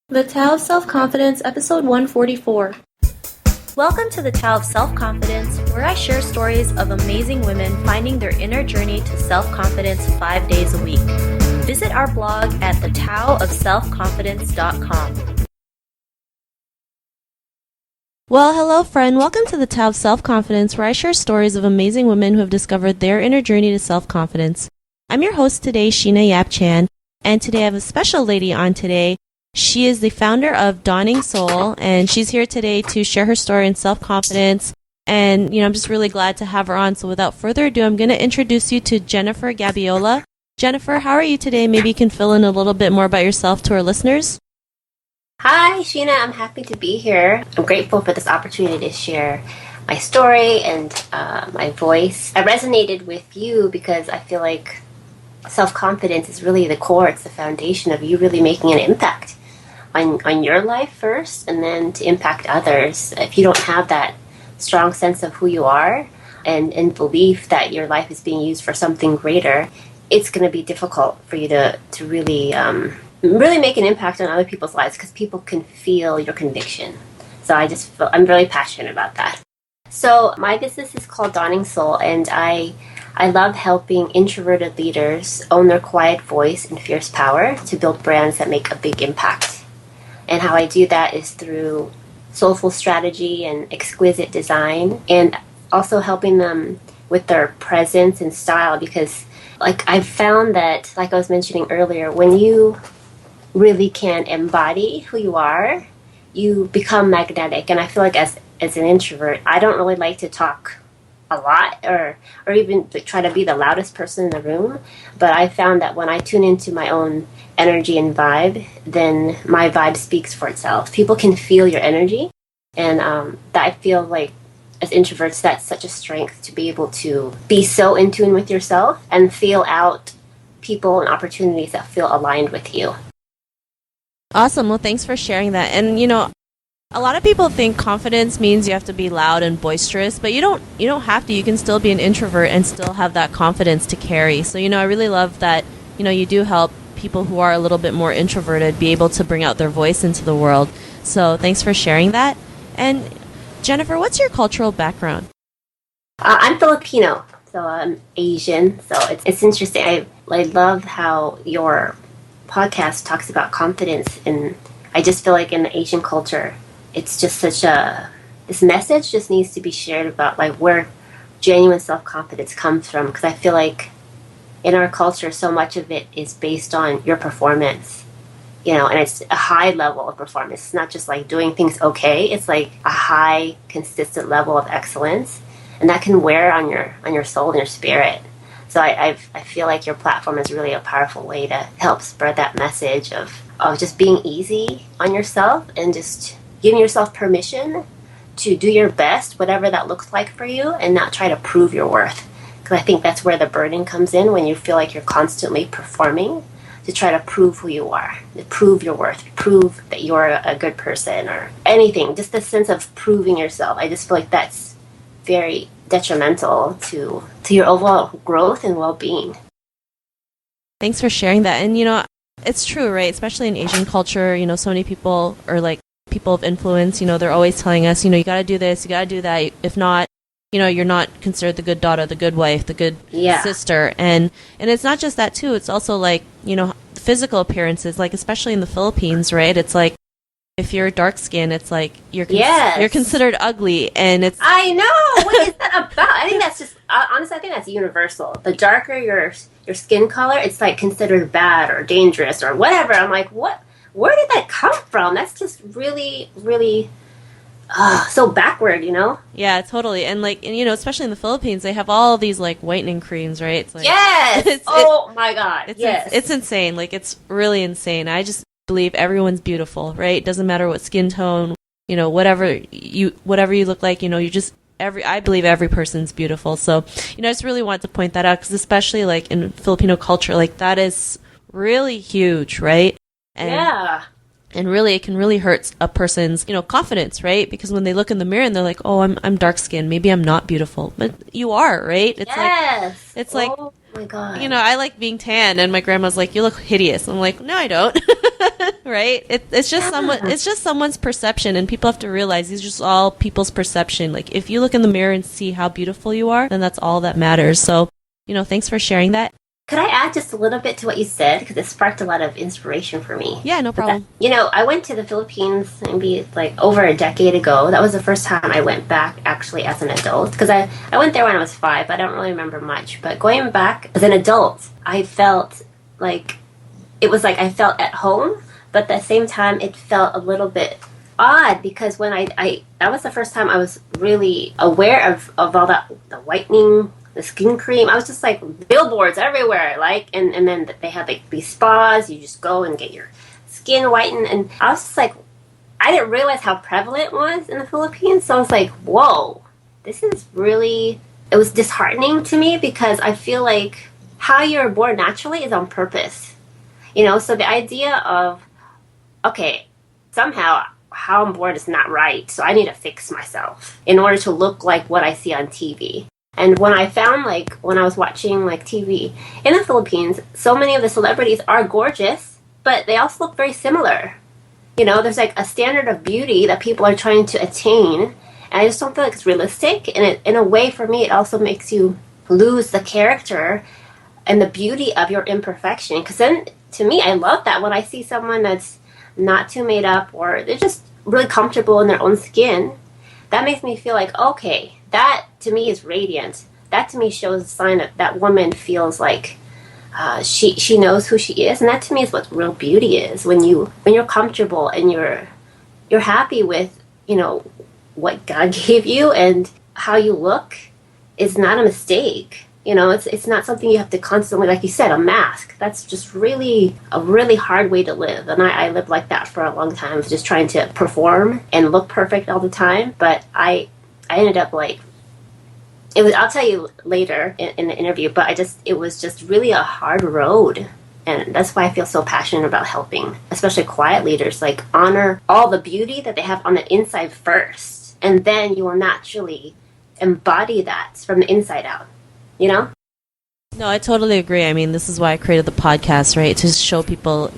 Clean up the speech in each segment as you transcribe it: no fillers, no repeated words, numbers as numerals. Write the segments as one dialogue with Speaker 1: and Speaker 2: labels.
Speaker 1: The Tao of Self-Confidence, Episode 144. Welcome to the Tao of Self-Confidence, where I share stories of amazing women finding their inner journey to self-confidence 5 days a week. Visit our blog at thetaoofselfconfidence.com. Well, hello friend. Welcome to the Tao of Self-Confidence, where I share stories of amazing women who have discovered their inner journey to self-confidence. I'm your host today, Sheena Yap Chan, and today I have a special lady on today. She is the founder of Dawning Soul, and she's here today to share her story in self-confidence. And, I'm just really glad to have her on. So without further ado, I'm going to introduce you to Jennifer Gabiola. Jennifer, how are you today? Maybe you can fill in a little bit more about yourself to our listeners.
Speaker 2: Hi, Sheena. I'm happy to be here. I'm grateful for this opportunity to share my story and my voice. I resonated with you because I feel like self-confidence is really the core. It's the foundation of you really making an impact on your life first, and then to impact others. If you don't have that strong sense of who you are and belief that your life is being used for something greater, it's going to be difficult for you to really make an impact on other people's lives, because people can feel your conviction. So I'm really passionate about that. So my business is called Dawning Soul, and I love helping introverted leaders own their quiet voice and fierce power to build brands that make a big impact. And how I do that is through soulful strategy and exquisite design, and also helping them with their presence and style, because I've found that, like I was mentioning earlier, when you really can embody who you are, you become magnetic. And I feel like as an introvert, I don't really like to talk a lot or even try to be the loudest person in the room. But I found that when I tune into my own energy and vibe, then my vibe speaks for itself. People can feel your energy. And that I feel like as introverts, that's such a strength, to be able to be so in tune with yourself and feel out people and opportunities that feel aligned with you.
Speaker 1: Awesome. Well, thanks for sharing that. And, a lot of people think confidence means you have to be loud and boisterous, but you don't have to. You can still be an introvert and still have that confidence to carry. So, I really love that, you do help people who are a little bit more introverted be able to bring out their voice into the world. So thanks for sharing that. And Jennifer, what's your cultural background?
Speaker 2: I'm Filipino, so I'm Asian. So it's interesting. I love how your podcast talks about confidence, and I just feel like in the Asian culture, it's just this message just needs to be shared about where genuine self-confidence comes from, because I feel like in our culture, so much of it is based on your performance, and it's a high level of performance. It's not just doing things okay. It's a high, consistent level of excellence, and that can wear on your soul and your spirit. So I feel like your platform is really a powerful way to help spread that message of just being easy on yourself and just giving yourself permission to do your best, whatever that looks like for you, and not try to prove your worth. Because I think that's where the burden comes in, when you feel like you're constantly performing to try to prove who you are, to prove your worth, prove that you're a good person or anything. Just the sense of proving yourself. I just feel like that's very detrimental to your overall growth and well-being.
Speaker 1: Thanks for sharing that. And, it's true, right? Especially in Asian culture, so many people are people of influence, they're always telling us, you got to do this, you got to do that. If not, you're not considered the good daughter, the good wife, the good sister. And it's not just that too. It's also physical appearances, especially in the Philippines, right? It's if you're dark skinned, it's you're considered ugly, and it's...
Speaker 2: I know! What is that about? I think that's just... honestly, I think that's universal. The darker your skin color, it's considered bad or dangerous or whatever. I'm what? Where did that come from? That's just really, really... so backward,
Speaker 1: Yeah, totally. And especially in the Philippines, they have all these whitening creams, right? It's
Speaker 2: yes! Oh my God, yes.
Speaker 1: It's insane. It's really insane. I just believe everyone's beautiful, right? It doesn't matter what skin tone, whatever you look like, I believe every person's beautiful. So, I just really want to point that out, because especially in Filipino culture, that is really huge, right? And really, it can really hurt a person's, confidence, right? Because when they look in the mirror and they're oh, I'm dark skinned, maybe I'm not beautiful, but you are, right? It's
Speaker 2: yes.
Speaker 1: it's
Speaker 2: Oh my God.
Speaker 1: I like being tan, and my grandma's like, you look hideous. I'm like, no, I don't. Right? It's just someone's perception, and people have to realize these are just all people's perception. Like, if you look in the mirror and see how beautiful you are, then that's all that matters. So, thanks for sharing that.
Speaker 2: Could I add just a little bit to what you said? Because it sparked a lot of inspiration for me.
Speaker 1: Yeah, no problem.
Speaker 2: I went to the Philippines maybe like over a decade ago. That was the first time I went back actually as an adult. Because I went there when I was 5. I don't really remember much. But going back as an adult, I felt like it was like I felt at home. But at the same time, it felt a little bit odd because when that was the first time I was really aware of all that, the whitening, the skin cream. I was just like billboards everywhere, like, and then they had like these spas. You just go and get your skin whitened, and I was just like, I didn't realize how prevalent it was in the Philippines. So I was like, whoa, this is really. It was disheartening to me because I feel like how you're born naturally is on purpose, So the idea of, okay, somehow how I'm born is not right, so I need to fix myself in order to look like what I see on TV. And when I found, like, when I was watching, like, TV in the Philippines, so many of the celebrities are gorgeous, but they also look very similar. There's, like, a standard of beauty that people are trying to attain, and I just don't feel like it's realistic. And in a way, for me, it also makes you lose the character and the beauty of your imperfection. Because then, to me, I love that when I see someone that's not too made up or they're just really comfortable in their own skin. That makes me feel like, okay, that to me is radiant. That to me shows a sign that that woman feels like she knows who she is, and that to me is what real beauty is. When you're comfortable and you're happy with what God gave you and how you look is not a mistake. It's not something you have to constantly, like you said, a mask. That's just really a really hard way to live. And I lived like that for a long time, just trying to perform and look perfect all the time. But I ended up like, I'll tell you later in the interview, but it was just really a hard road. And that's why I feel so passionate about helping, especially quiet leaders, like honor all the beauty that they have on the inside first. And then you will naturally embody that from the inside out.
Speaker 1: No, I totally agree. I mean, this is why I created the podcast, right? To show people,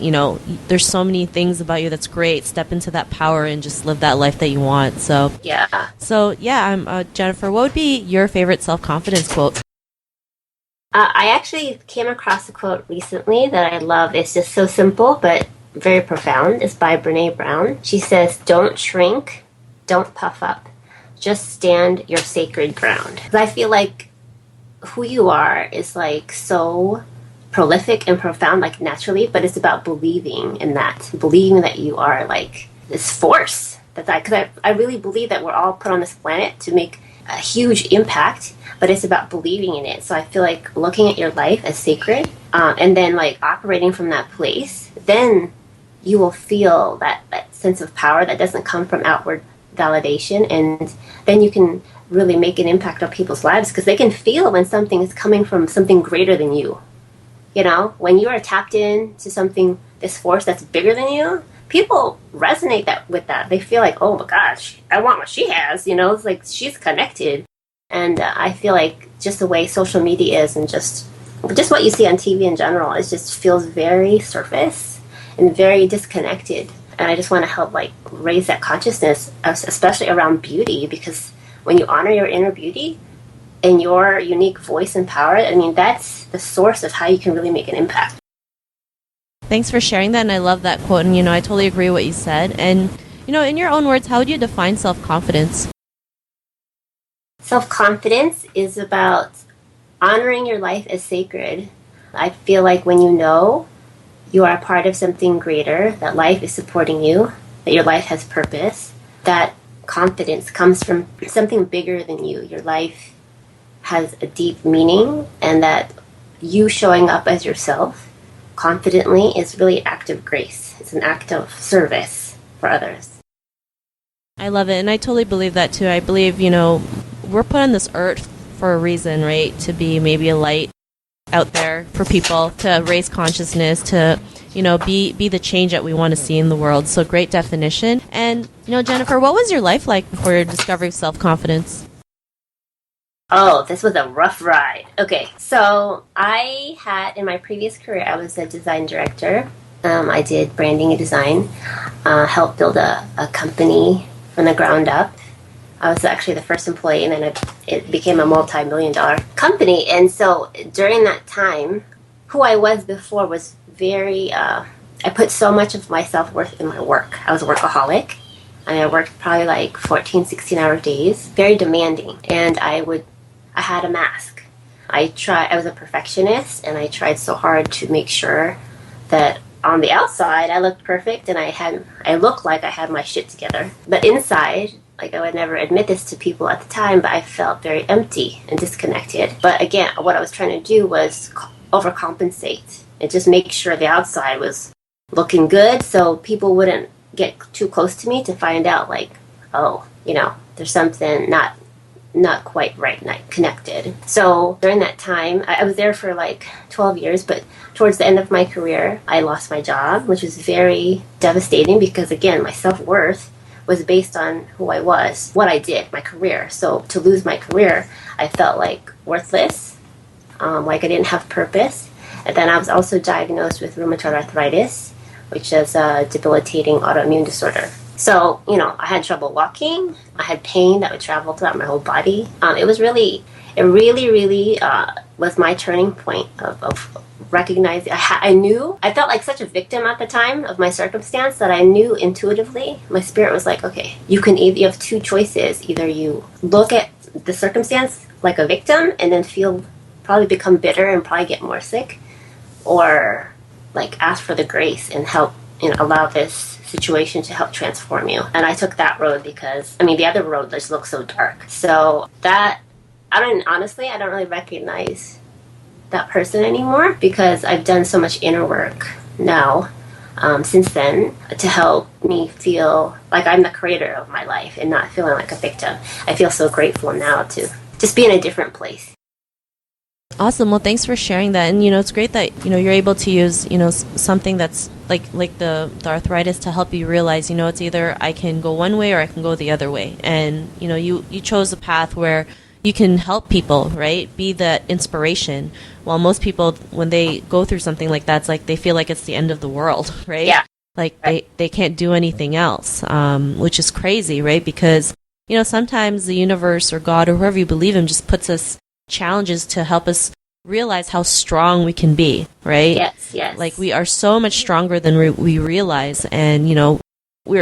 Speaker 1: there's so many things about you that's great. Step into that power and just live that life that you want. So,
Speaker 2: yeah.
Speaker 1: I'm Jennifer, what would be your favorite self-confidence quote?
Speaker 2: I actually came across a quote recently that I love. It's just so simple, but very profound. It's by Brene Brown. She says, "Don't shrink, don't puff up. Just stand your sacred ground." I feel like who you are is like so prolific and profound, like naturally, but it's about believing in that, believing that you are like this force because I really believe that we're all put on this planet to make a huge impact, but it's about believing in it. So I feel like looking at your life as sacred, and then like operating from that place, then you will feel that sense of power that doesn't come from outward validation, and then you can really make an impact on people's lives because they can feel when something is coming from something greater than you. When you are tapped into something, this force that's bigger than you, people resonate with that. They feel like, oh my gosh, I want what she has. It's like she's connected. And I feel like just the way social media is and just what you see on TV in general, it just feels very surface and very disconnected. And I just want to help like raise that consciousness, especially around beauty, because when you honor your inner beauty and your unique voice and power, I mean, that's the source of how you can really make an impact.
Speaker 1: Thanks for sharing that, and I love that quote. And, I totally agree with what you said. And, in your own words, how would you define self-confidence?
Speaker 2: Self-confidence is about honoring your life as sacred. I feel like when you know you are a part of something greater, that life is supporting you, that your life has purpose, that confidence comes from something bigger than you. Your life has a deep meaning, and that you showing up as yourself confidently is really an act of grace. It's an act of service for others.
Speaker 1: I love it, and I totally believe that too. I believe, we're put on this earth for a reason, right? To be maybe a light out there for people, to raise consciousness, to be the change that we want to see in the world. So great definition. And, Jennifer, what was your life like before your discovery of self-confidence?
Speaker 2: Oh, this was a rough ride. Okay, so I had in my previous career, I was a design director. I did branding and design, helped build a company from the ground up. I was actually the first employee, and then it became a multi-million-dollar company. And so during that time, who I was before was very, I put so much of my self-worth in my work. I was a workaholic. I worked probably like 14, 16-hour days, very demanding. And I had a mask. I was a perfectionist, and I tried so hard to make sure that on the outside I looked perfect and I looked like I had my shit together. But inside, like, I would never admit this to people at the time, but I felt very empty and disconnected. But again, what I was trying to do was overcompensate and just make sure the outside was looking good so people wouldn't get too close to me to find out, like, oh, there's something not quite right, not connected. So during that time, I was there for like 12 years, but towards the end of my career, I lost my job, which was very devastating because, again, my self-worth was based on who I was, what I did, my career. So to lose my career, I felt like worthless, like I didn't have purpose. And then I was also diagnosed with rheumatoid arthritis, which is a debilitating autoimmune disorder. So, I had trouble walking. I had pain that would travel throughout my whole body. It really was my turning point of recognizing. I felt like such a victim at the time of my circumstance that I knew intuitively. My spirit was like, okay, you have two choices. Either you look at the circumstance like a victim and then probably become bitter and probably get more sick, or like ask for the grace and help, allow this situation to help transform you. And I took that road because, the other road just looked so dark. So I don't really recognize that person anymore because I've done so much inner work now, since then, to help me feel like I'm the creator of my life and not feeling like a victim. I feel so grateful now to just be in a different place.
Speaker 1: Awesome. Well, thanks for sharing that. And, it's great that, you're able to use, something that's like the arthritis to help you realize, it's either I can go one way or I can go the other way. And, you chose a path where you can help people, right? Be that inspiration. While most people, when they go through something like that, it's like they feel like it's the end of the world, right?
Speaker 2: Yeah.
Speaker 1: Like they can't do anything else, which is crazy, right? Because, sometimes the universe or God or whoever you believe in just puts us challenges to help us realize how strong we can be, right?
Speaker 2: Yes.
Speaker 1: Like, we are so much stronger than we realize. And,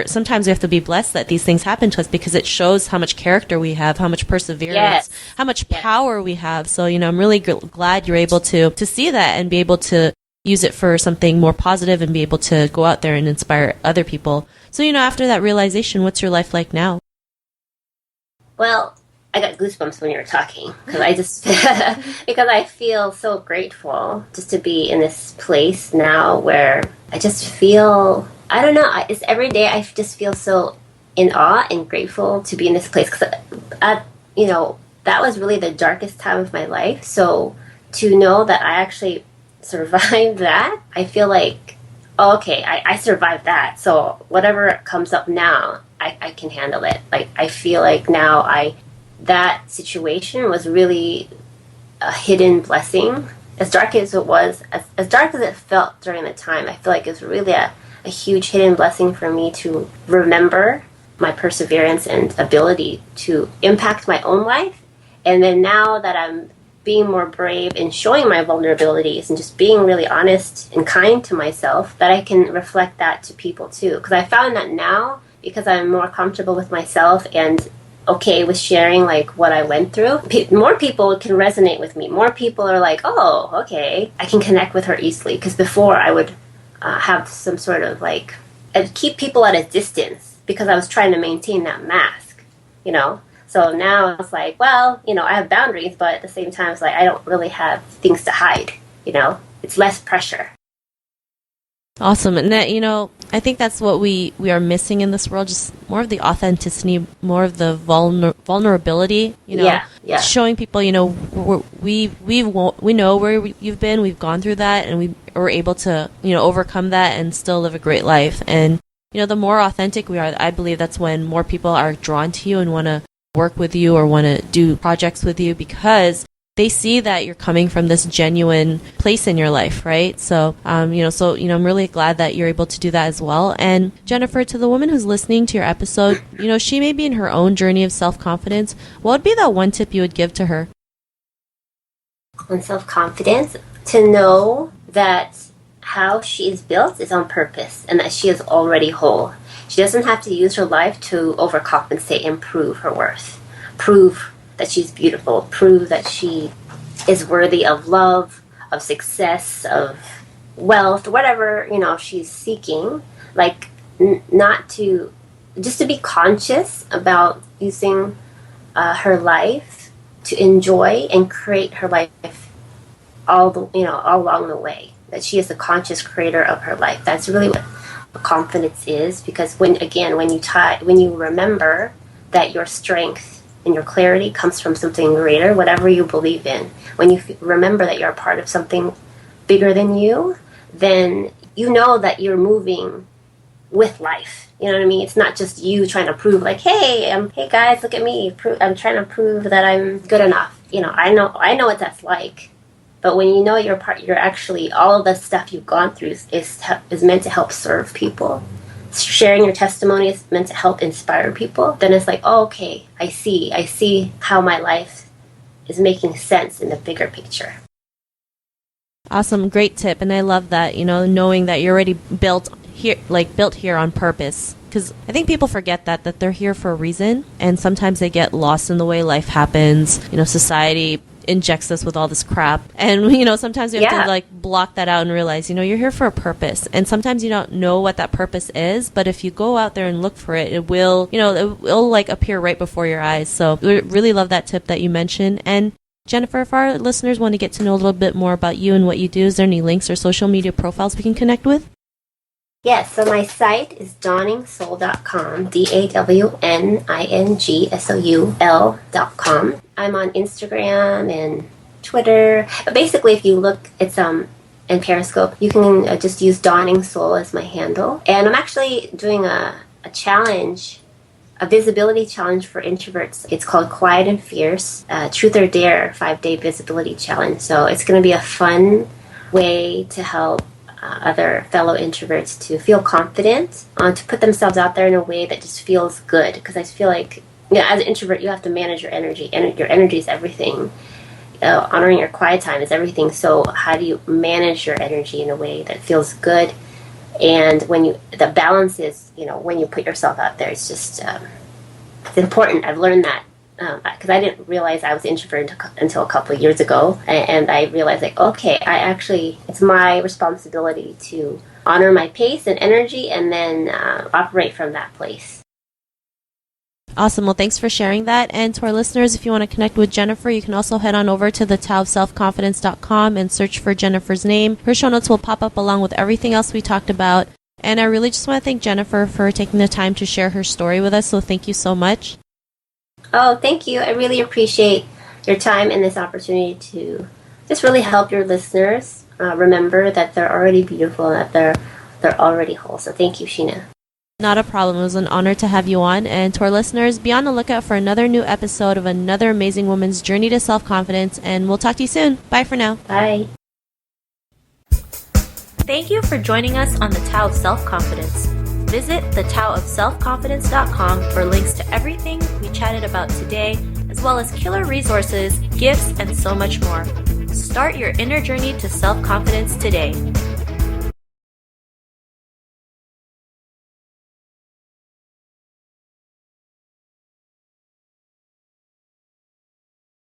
Speaker 1: sometimes we have to be blessed that these things happen to us because it shows how much character we have, how much perseverance, how much power we have. So, I'm really glad you're able to see that and be able to use it for something more positive and be able to go out there and inspire other people. So, after that realization, what's your life like now?
Speaker 2: Well, I got goosebumps when you were talking because because I feel so grateful just to be in this place now where I just feel, I don't know, it's every day I just feel so in awe and grateful to be in this place because, that was really the darkest time of my life. So to know that I actually survived that, I feel like, oh, okay, I survived that. So whatever comes up now, I can handle it. Like, I feel like now that situation was really a hidden blessing. As dark as it was, as dark as it felt during the time, I feel like it was really a huge hidden blessing for me to remember my perseverance and ability to impact my own life. And then now that I'm being more brave and showing my vulnerabilities and just being really honest and kind to myself, that I can reflect that to people too. Because I found that now, because I'm more comfortable with myself and okay with sharing like what I went through, more people can resonate with me. More people are like, oh, okay, I can connect with her easily. Because before I would have some sort of like, I'd keep people at a distance because I was trying to maintain that mask, So now it's like, well, I have boundaries, but at the same time, it's like I don't really have things to hide, It's less pressure.
Speaker 1: Awesome. And that, I think that's what we are missing in this world, just more of the authenticity, more of the vulnerability, showing people, we know where you've been, we've gone through that, and we were able to, overcome that and still live a great life. And, the more authentic we are, I believe that's when more people are drawn to you and want to work with you or want to do projects with you because they see that you're coming from this genuine place in your life, right? So, I'm really glad that you're able to do that as well. And Jennifer, to the woman who's listening to your episode, she may be in her own journey of self-confidence. What would be that one tip you would give to her?
Speaker 2: On self-confidence, to know that how she is built is on purpose and that she is already whole. She doesn't have to use her life to overcompensate and prove her worth. Prove that she's beautiful. Prove that she is worthy of love, of success, of wealth, whatever, she's seeking. Like, just to be conscious about using her life to enjoy and create her life all along the way. That she is the conscious creator of her life. That's really what confidence is, because when you remember that your strength and your clarity comes from something greater, whatever you believe in, when you remember that you're a part of something bigger than you, then you know that you're moving with life. You know what I mean? It's not just you trying to prove like, hey guys, look at me. I'm trying to prove that I'm good enough. I know what that's like. But when you know you're actually, all of the stuff you've gone through is meant to help serve people. Sharing your testimony is meant to help inspire people. Then it's like, oh, okay, I see how my life is making sense in the bigger picture.
Speaker 1: Awesome, great tip. And I love that, knowing that you're already built here on purpose. Because I think people forget that they're here for a reason. And sometimes they get lost in the way life happens. Society injects us with all this crap, and sometimes you have to block that out and realize you're here for a purpose. And sometimes you don't know what that purpose is, but if you go out there and look for it, it will appear right before your eyes. So we really love that tip that you mentioned. And Jennifer, if our listeners want to get to know a little bit more about you and what you do, is there any links or social media profiles we can connect with?
Speaker 2: Yes, so my site is dawningsoul.com, DAWNINGSOUL.com. I'm on Instagram and Twitter. But basically, if you look, it's in Periscope, you can just use Dawning Soul as my handle. And I'm actually doing a challenge, a visibility challenge for introverts. It's called Quiet and Fierce, Truth or Dare 5-Day Visibility Challenge. So it's going to be a fun way to help other fellow introverts to feel confident, to put themselves out there in a way that just feels good. Because I feel like, as an introvert, you have to manage your energy. And your energy is everything. Honoring your quiet time is everything. So how do you manage your energy in a way that feels good? And the balance is, when you put yourself out there, it's just, it's important. I've learned that. Because I didn't realize I was introverted until a couple of years ago. And I realized, okay, it's my responsibility to honor my pace and energy and then operate from that place.
Speaker 1: Awesome. Well, thanks for sharing that. And to our listeners, if you want to connect with Jennifer, you can also head on over to the taoofselfconfidence.com and search for Jennifer's name. Her show notes will pop up along with everything else we talked about. And I really just want to thank Jennifer for taking the time to share her story with us. So thank you so much.
Speaker 2: Oh, thank you. I really appreciate your time and this opportunity to just really help your listeners remember that they're already beautiful and that they're already whole. So thank you, Sheena.
Speaker 1: Not a problem. It was an honor to have you on. And to our listeners, be on the lookout for another new episode of another amazing woman's journey to self-confidence. And we'll talk to you soon. Bye for now.
Speaker 2: Bye.
Speaker 1: Thank you for joining us on the Tao of Self-Confidence. Visit thetaoofselfconfidence.com for links to everything we chatted about today, as well as killer resources, gifts, and so much more. Start your inner journey to self-confidence today.